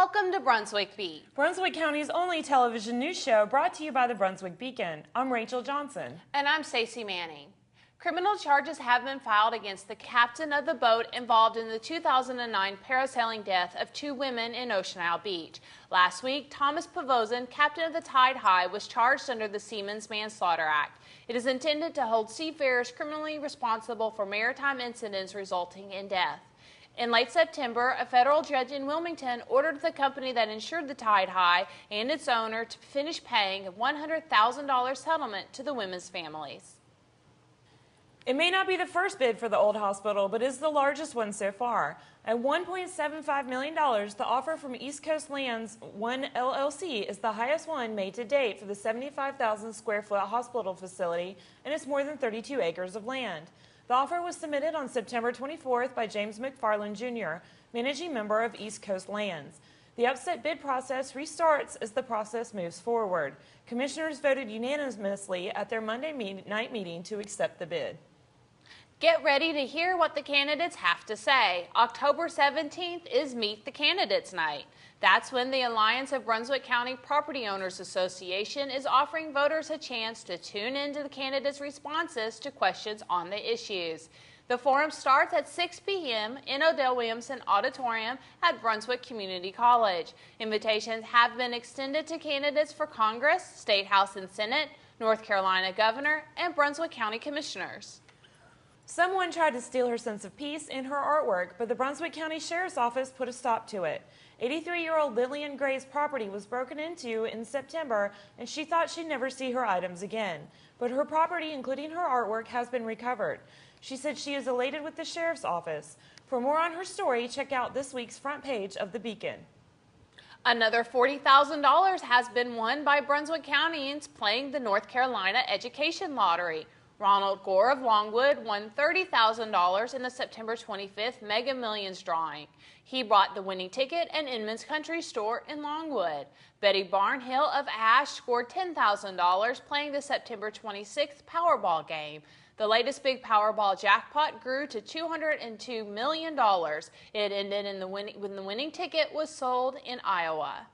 Welcome to Brunswick Beat, Brunswick County's only television news show brought to you by the Brunswick Beacon. I'm Rachel Johnson. And I'm Stacey Manning. Criminal charges have been filed against the captain of the boat involved in the 2009 parasailing death of two women in Ocean Isle Beach. Last week, Thomas Pavozin, captain of the Tide High, was charged under the Seamen's Manslaughter Act. It is intended to hold seafarers criminally responsible for maritime incidents resulting in death. In late September, a federal judge in Wilmington ordered the company that insured the Tide High and its owner to finish paying a $100,000 settlement to the women's families. It may not be the first bid for the old hospital, but is the largest one so far. At $1.75 million, the offer from East Coast Lands 1 LLC is the highest one made to date for the 75,000 square foot hospital facility and its more than 32 acres of land. The offer was submitted on September 24th by James McFarland Jr., managing member of East Coast Lands. The upset bid process restarts as the process moves forward. Commissioners voted unanimously at their Monday night meeting to accept the bid. Get ready to hear what the candidates have to say. October 17th is Meet the Candidates Night. That's when the Alliance of Brunswick County Property Owners Association is offering voters a chance to tune into the candidates' responses to questions on the issues. The forum starts at 6 p.m. in Odell Williamson Auditorium at Brunswick Community College. Invitations have been extended to candidates for Congress, State House and Senate, North Carolina Governor, and Brunswick County Commissioners. Someone tried to steal her sense of peace in her artwork, but the Brunswick County Sheriff's Office put a stop to it. 83-year-old Lillian Gray's property was broken into in September, and she thought she'd never see her items again. But her property, including her artwork, has been recovered. She said she is elated with the Sheriff's Office. For more on her story, check out this week's front page of the Beacon. Another $40,000 has been won by Brunswick Countyans playing the North Carolina Education Lottery. Ronald Gore of Longwood won $30,000 in the September 25th Mega Millions drawing. He bought the winning ticket at Inman's Country Store in Longwood. Betty Barnhill of Ash scored $10,000 playing the September 26th Powerball game. The latest big Powerball jackpot grew to $202 million. It ended when the winning ticket was sold in Iowa.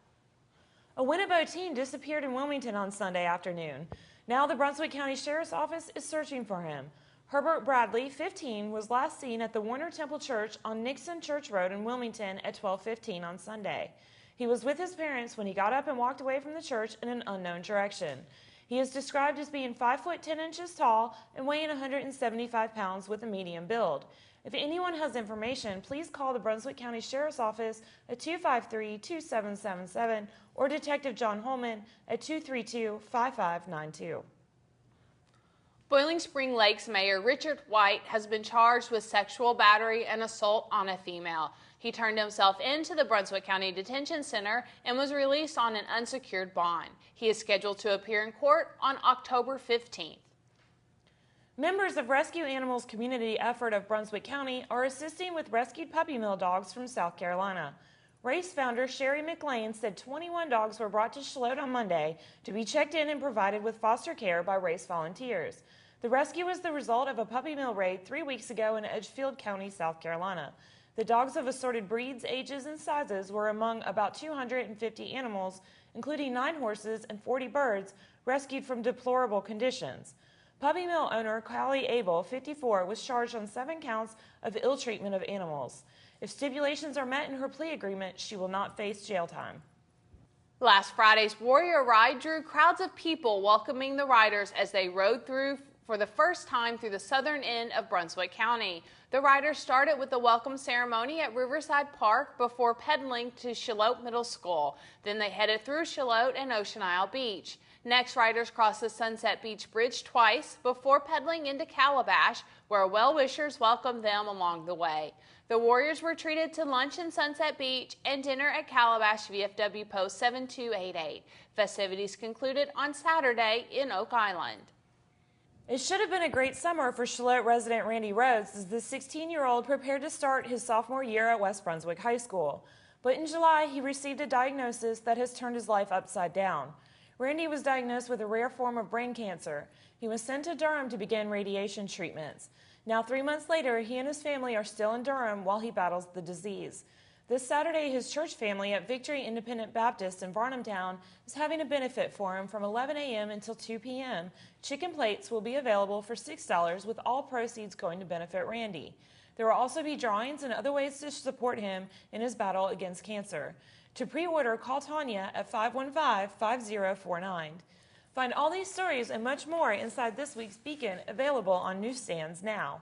A Winnebago teen disappeared in Wilmington on Sunday afternoon. Now the Brunswick County Sheriff's Office is searching for him. Herbert Bradley, 15, was last seen at the Warner Temple Church on Nixon Church Road in Wilmington at 12:15 on Sunday. He was with his parents when he got up and walked away from the church in an unknown direction. He is described as being 5 foot 10 inches tall and weighing 175 pounds with a medium build. If anyone has information, please call the Brunswick County Sheriff's Office at 253-2777 or Detective John Holman at 232-5592. Boiling Spring Lakes Mayor Richard White has been charged with sexual battery and assault on a female. He turned himself into the Brunswick County Detention Center and was released on an unsecured bond. He is scheduled to appear in court on October 15th. Members of Rescue Animals Community Effort of Brunswick County are assisting with rescued puppy mill dogs from South Carolina. Race founder Sherry McLean said 21 dogs were brought to Charlotte on Monday to be checked in and provided with foster care by race volunteers. The rescue was the result of a puppy mill raid 3 weeks ago in Edgefield County, South Carolina. The dogs of assorted breeds, ages, and sizes were among about 250 animals, including 9 horses and 40 birds, rescued from deplorable conditions. Puppy mill owner Callie Abel, 54, was charged on 7 counts of ill treatment of animals. If stipulations are met in her plea agreement, she will not face jail time. Last Friday's Warrior Ride drew crowds of people welcoming the riders as they rode through for the first time through the southern end of Brunswick County. The riders started with a welcome ceremony at Riverside Park before pedaling to Charlotte Middle School. Then they headed through Charlotte and Ocean Isle Beach. Next, riders crossed the Sunset Beach Bridge twice before pedaling into Calabash, where well-wishers welcomed them along the way. The Warriors were treated to lunch in Sunset Beach and dinner at Calabash VFW Post 7288. Festivities concluded on Saturday in Oak Island. It should have been a great summer for Charlotte resident Randy Rhodes as the 16-year-old prepared to start his sophomore year at West Brunswick High School. But in July, he received a diagnosis that has turned his life upside down. Randy was diagnosed with a rare form of brain cancer. He was sent to Durham to begin radiation treatments. Now, 3 months later, he and his family are still in Durham while he battles the disease. This Saturday, his church family at Victory Independent Baptist in Varnamtown is having a benefit for him from 11 a.m. until 2 p.m. Chicken plates will be available for $6, with all proceeds going to benefit Randy. There will also be drawings and other ways to support him in his battle against cancer. To pre-order, call Tanya at 515-5049. Find all these stories and much more inside this week's Beacon, available on newsstands now.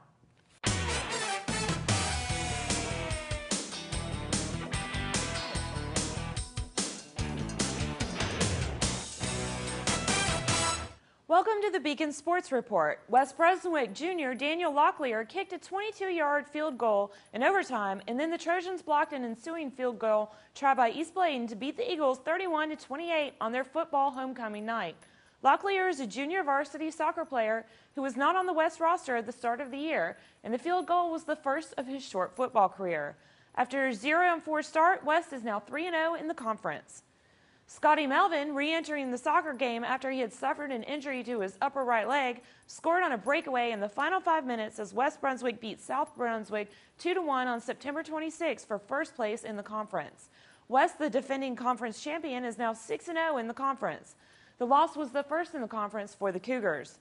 Welcome to the Beacon Sports Report. West Brunswick Jr. Daniel Locklear kicked a 22-yard field goal in overtime, and then the Trojans blocked an ensuing field goal tried by East Bladen to beat the Eagles 31-28 on their football homecoming night. Locklear is a junior varsity soccer player who was not on the West roster at the start of the year, and the field goal was the first of his short football career. After a 0-4 start, West is now 3-0 in the conference. Scotty Melvin, re-entering the soccer game after he had suffered an injury to his upper right leg, scored on a breakaway in the final 5 minutes as West Brunswick beat South Brunswick 2-1 on September 26 for first place in the conference. West, the defending conference champion, is now 6-0 in the conference. The loss was the first in the conference for the Cougars.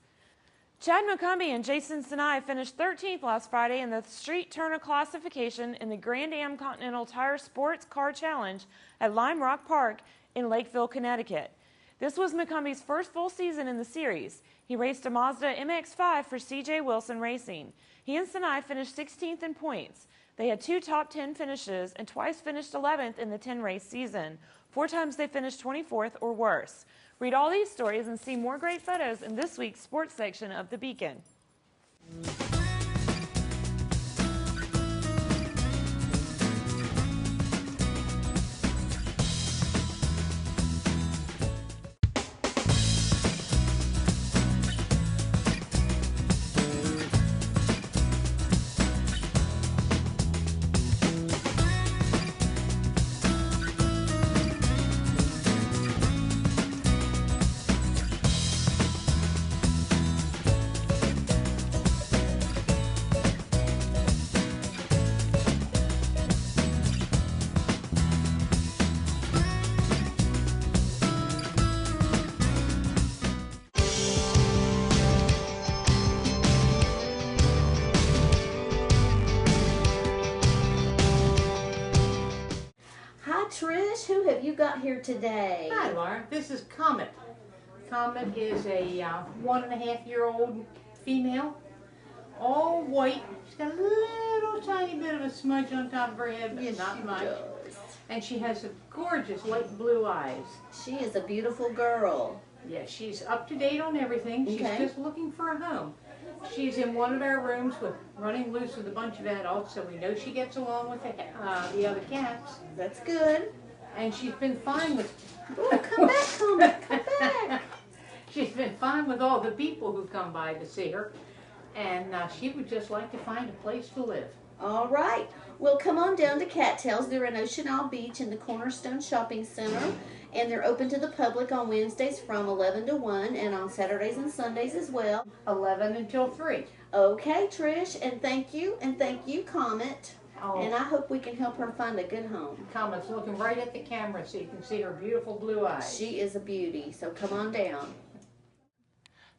Chad McCumbee and Jason Sinai finished 13th last Friday in the Street Turner classification in the Grand Am Continental Tire Sports Car Challenge at Lime Rock Park in Lakeville, Connecticut. This was McCumbee's first full season in the series. He raced a Mazda MX-5 for C.J. Wilson Racing. He and Sinai finished 16th in points. They had 2 top 10 finishes and twice finished 11th in the 10-race season. 4 times they finished 24th or worse. Read all these stories and see more great photos in this week's sports section of the Beacon. Trish, who have you got here today? Hi, Laura. This is Comet. Comet is a 1.5-year-old female, all white. She's got a little tiny bit of a smudge on top of her head, but not much. And she has a gorgeous light blue eyes. She is a beautiful girl. Yeah, she's up to date on everything. She's just looking for a home. She's in one of our rooms running loose with a bunch of adults, so we know she gets along with the other cats. That's good. And she's been fine with... Oh, come back, Comet, come back. She's been fine with all the people who come by to see her, and she would just like to find a place to live. All right. Well, come on down to Cattails. They're in Ocean Isle Beach in the Cornerstone Shopping Center, and they're open to the public on Wednesdays from 11 to 1 and on Saturdays and Sundays as well. 11 until 3. Okay, Trish, and thank you, Comet. Oh. And I hope we can help her find a good home. Comet's looking right at the camera so you can see her beautiful blue eyes. She is a beauty, so come on down.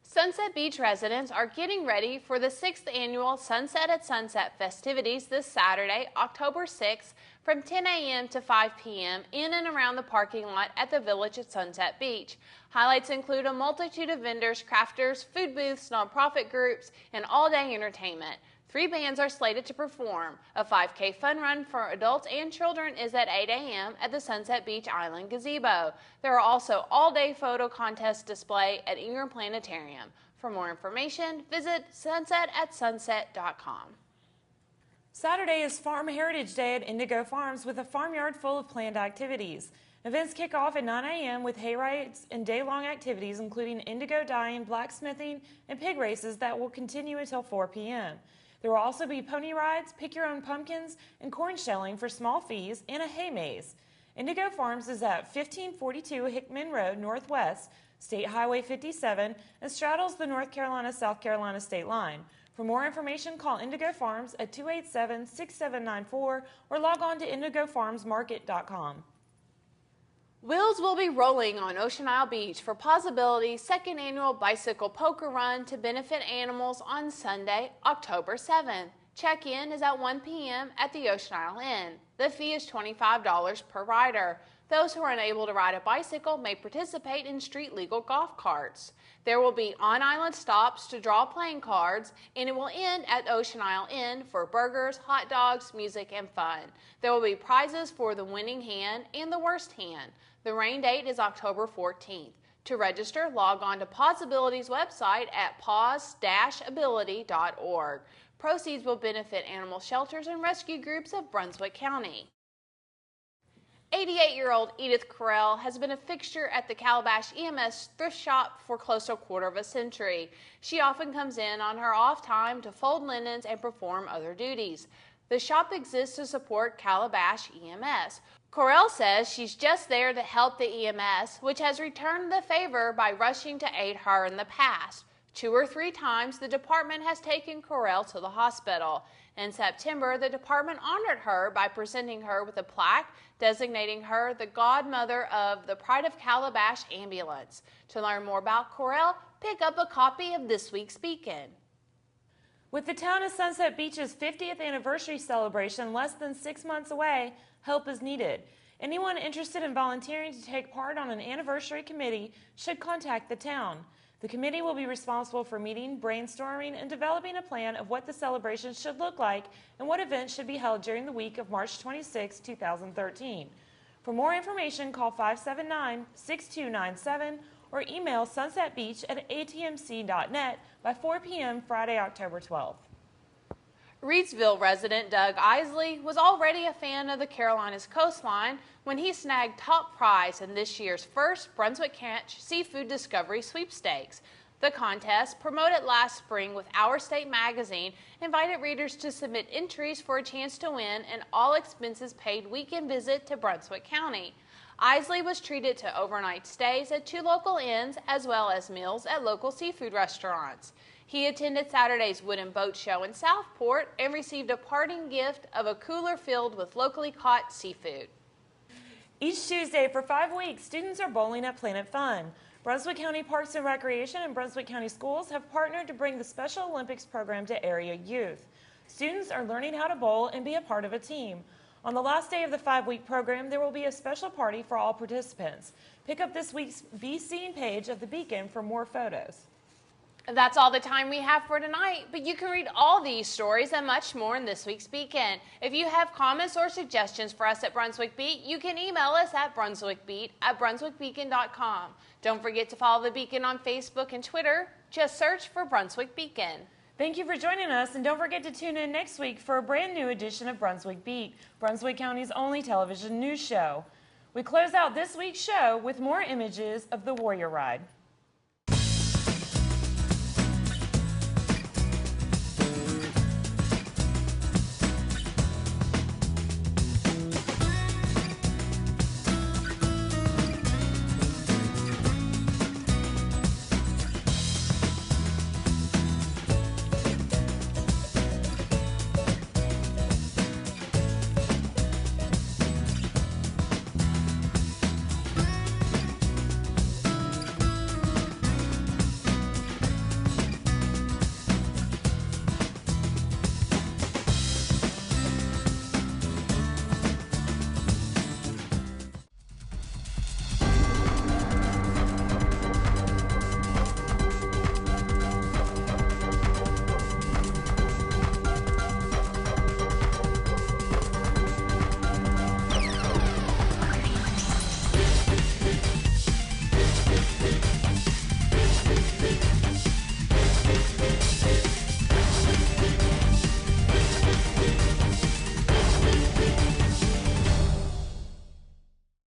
Sunset Beach residents are getting ready for the 6th annual Sunset at Sunset festivities this Saturday, October 6th, from 10 a.m. to 5 p.m. in and around the parking lot at the Village at Sunset Beach. Highlights include a multitude of vendors, crafters, food booths, nonprofit groups, and all-day entertainment. 3 bands are slated to perform. A 5K fun run for adults and children is at 8 a.m. at the Sunset Beach Island Gazebo. There are also all-day photo contest display at Ingram Planetarium. For more information, visit sunsetatsunset.com. Saturday is Farm Heritage Day at Indigo Farms with a farmyard full of planned activities. Events kick off at 9 a.m. with hay rides and day-long activities including indigo dyeing, blacksmithing, and pig races that will continue until 4 p.m. There will also be pony rides, pick-your-own pumpkins, and corn shelling for small fees, and a hay maze. Indigo Farms is at 1542 Hickman Road Northwest, State Highway 57, and straddles the North Carolina-South Carolina state line. For more information, call Indigo Farms at 287-6794 or log on to indigofarmsmarket.com. Wheels will be rolling on Ocean Isle Beach for Possibility's second annual bicycle poker run to benefit animals on Sunday, October 7th. Check-in is at 1 p.m. at the Ocean Isle Inn. The fee is $25 per rider. Those who are unable to ride a bicycle may participate in street-legal golf carts. There will be on-island stops to draw playing cards, and it will end at Ocean Isle Inn for burgers, hot dogs, music, and fun. There will be prizes for the winning hand and the worst hand. The rain date is October 14th. To register, log on to Possibility's website at pause-ability.org. Proceeds will benefit animal shelters and rescue groups of Brunswick County. 88-year-old Edith Carell has been a fixture at the Calabash EMS thrift shop for close to a quarter of a century. She often comes in on her off time to fold linens and perform other duties. The shop exists to support Calabash EMS. Carell says she's just there to help the EMS, which has returned the favor by rushing to aid her in the past. 2 or 3 times, the department has taken Carell to the hospital. In September, the department honored her by presenting her with a plaque designating her the godmother of the Pride of Calabash ambulance. To learn more about Carell, pick up a copy of this week's Beacon. With the town of Sunset Beach's 50th anniversary celebration less than 6 months away, help is needed. Anyone interested in volunteering to take part on an anniversary committee should contact the town. The committee will be responsible for meeting, brainstorming, and developing a plan of what the celebration should look like and what events should be held during the week of March 26, 2013. For more information, call 579-6297 or email sunsetbeach@atmc.net by 4 p.m. Friday, October 12th. Reedsville resident Doug Isley was already a fan of the Carolinas coastline when he snagged top prize in this year's first Brunswick Catch Seafood Discovery Sweepstakes. The contest, promoted last spring with Our State magazine, invited readers to submit entries for a chance to win an all-expenses-paid weekend visit to Brunswick County. Isley was treated to overnight stays at 2 local inns as well as meals at local seafood restaurants. He attended Saturday's Wooden Boat Show in Southport and received a parting gift of a cooler filled with locally caught seafood. Each Tuesday for 5 weeks, students are bowling at Planet Fun. Brunswick County Parks and Recreation and Brunswick County Schools have partnered to bring the Special Olympics program to area youth. Students are learning how to bowl and be a part of a team. On the last day of the 5-week program, there will be a special party for all participants. Pick up this week's Be Seen page of the Beacon for more photos. That's all the time we have for tonight, but you can read all these stories and much more in this week's Beacon. If you have comments or suggestions for us at Brunswick Beat, you can email us at brunswickbeat@brunswickbeacon.com. Don't forget to follow the Beacon on Facebook and Twitter. Just search for Brunswick Beacon. Thank you for joining us, and don't forget to tune in next week for a brand new edition of Brunswick Beat, Brunswick County's only television news show. We close out this week's show with more images of the Warrior Ride.